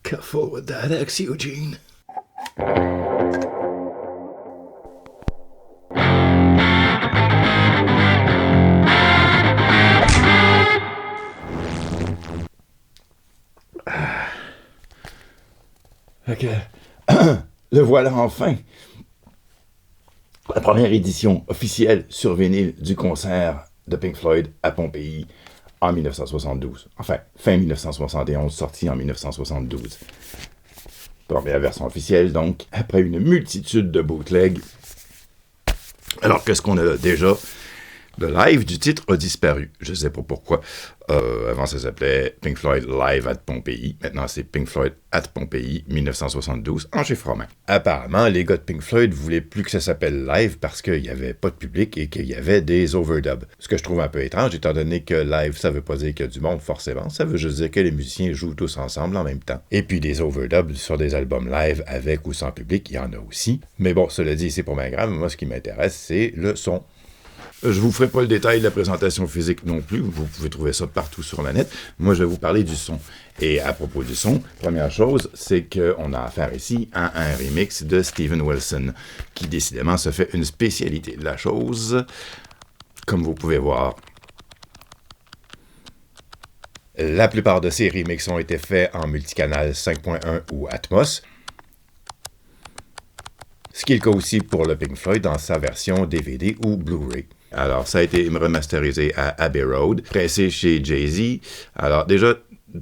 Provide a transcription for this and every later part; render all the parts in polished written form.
Careful with that X, Eugene. Ok. Le voilà enfin. La première édition officielle sur vinyle du concert de Pink Floyd à Pompéi en 1972. Enfin, fin 1971, sorti en 1972. Première version officielle, donc, après une multitude de bootlegs. Alors, qu'est-ce qu'on a déjà? Le live du titre a disparu. Je ne sais pas pourquoi. Avant, ça s'appelait Pink Floyd Live at Pompéi. Maintenant, c'est Pink Floyd at Pompéi 1972 en chiffre romain. Apparemment, les gars de Pink Floyd voulaient plus que ça s'appelle live parce qu'il n'y avait pas de public et qu'il y avait des overdubs. Ce que je trouve un peu étrange, étant donné que live, ça ne veut pas dire qu'il y a du monde, forcément. Ça veut juste dire que les musiciens jouent tous ensemble en même temps. Et puis, des overdubs sur des albums live avec ou sans public, il y en a aussi. Mais bon, cela dit, c'est pas bien grave. Moi, ce qui m'intéresse, c'est le son. Je vous ferai pas le détail de la présentation physique non plus, vous pouvez trouver ça partout sur la net. Moi, je vais vous parler du son. Et à propos du son, première chose, c'est qu'on a affaire ici à un remix de Steven Wilson, qui décidément se fait une spécialité de la chose, comme vous pouvez voir. La plupart de ces remixes ont été faits en multicanal 5.1 ou Atmos, ce qui est le cas aussi pour le Pink Floyd dans sa version DVD ou Blu-ray. Alors, ça a été remasterisé à Abbey Road, pressé chez Jay-Z. Alors, déjà,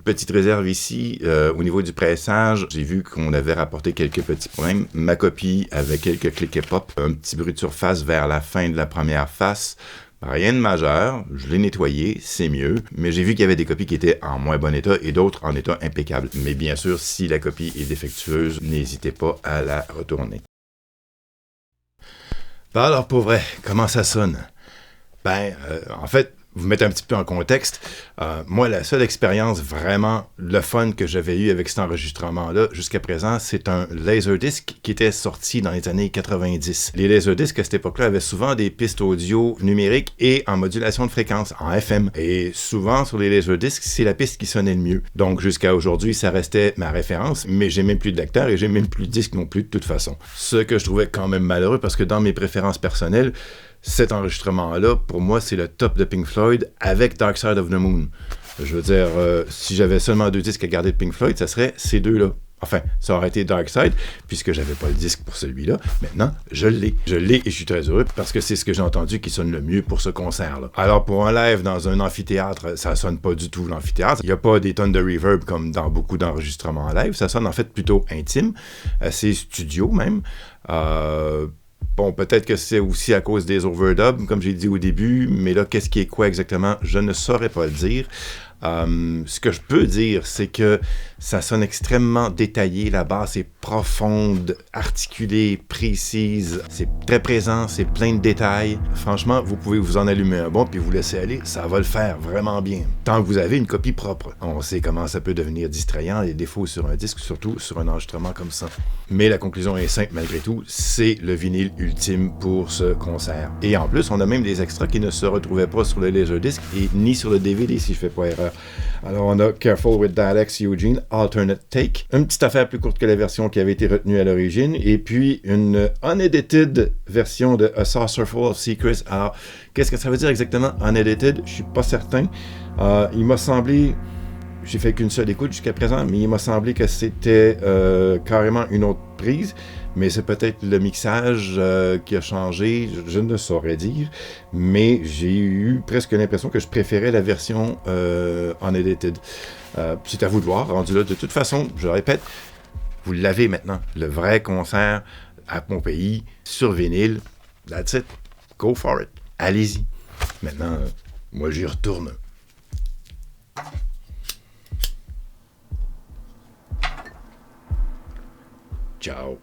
petite réserve ici, au niveau du pressage, j'ai vu qu'on avait rapporté quelques petits problèmes. Ma copie avait quelques clics et pop, un petit bruit de surface vers la fin de la première face. Rien de majeur, je l'ai nettoyé, c'est mieux, mais j'ai vu qu'il y avait des copies qui étaient en moins bon état et d'autres en état impeccable. Mais bien sûr, si la copie est défectueuse, n'hésitez pas à la retourner. Ben alors, pour vrai, comment ça sonne? En fait, vous mettez un petit peu en contexte. Moi, la seule expérience vraiment le fun que j'avais eu avec cet enregistrement-là jusqu'à présent, c'est un Laserdisc qui était sorti dans les années 90. Les Laserdiscs à cette époque-là avaient souvent des pistes audio numériques et en modulation de fréquence, en FM. Et souvent, sur les Laserdiscs, c'est la piste qui sonnait le mieux. Donc, jusqu'à aujourd'hui, ça restait ma référence, mais j'ai même plus de lecteur et j'ai même plus de disque non plus de toute façon. Ce que je trouvais quand même malheureux parce que dans mes préférences personnelles, cet enregistrement-là, pour moi, c'est le top de Pink Floyd avec Dark Side of the Moon. Je veux dire, si j'avais seulement 2 disques à garder de Pink Floyd, ça serait ces deux-là. Enfin, ça aurait été Dark Side, puisque j'avais pas le disque pour celui-là. Maintenant, je l'ai. Je l'ai et je suis très heureux parce que c'est ce que j'ai entendu qui sonne le mieux pour ce concert-là. Alors, pour un live dans un amphithéâtre, ça sonne pas du tout l'amphithéâtre. Il n'y a pas des tonnes de reverb comme dans beaucoup d'enregistrements en live. Ça sonne en fait plutôt intime, assez studio même. Bon, peut-être que c'est aussi à cause des overdubs, comme j'ai dit au début, mais là, qu'est-ce qui est quoi exactement? Je ne saurais pas le dire. Ce que je peux dire, c'est que ça sonne extrêmement détaillé, la basse est profonde, articulée, précise, c'est très présent, c'est plein de détails. Franchement, vous pouvez vous en allumer un bon puis vous laisser aller, ça va le faire vraiment bien. Tant que vous avez une copie propre. On sait comment ça peut devenir distrayant, les défauts sur un disque, surtout sur un enregistrement comme ça. Mais la conclusion est simple malgré tout, c'est le vinyle ultime pour ce concert. Et en plus, on a même des extras qui ne se retrouvaient pas sur le Laserdisc et ni sur le DVD si je fais pas erreur. Alors on a Careful with That X, Eugene, Alternate Take, une petite affaire plus courte que la version qui avait été retenue à l'origine, et puis une unedited version de A Saucerful of Secrets. Alors, qu'est-ce que ça veut dire exactement, unedited? Je suis pas certain. Il m'a semblé, j'ai fait qu'une seule écoute jusqu'à présent, mais il m'a semblé que c'était carrément une autre prise. Mais c'est peut-être le mixage qui a changé, je ne saurais dire. Mais j'ai eu presque l'impression que je préférais la version unedited. C'est à vous de voir, rendu là. De toute façon, je le répète, vous l'avez maintenant. Le vrai concert à Pompéi, sur vinyle. That's it. Go for it. Allez-y. Maintenant, moi j'y retourne. Ciao.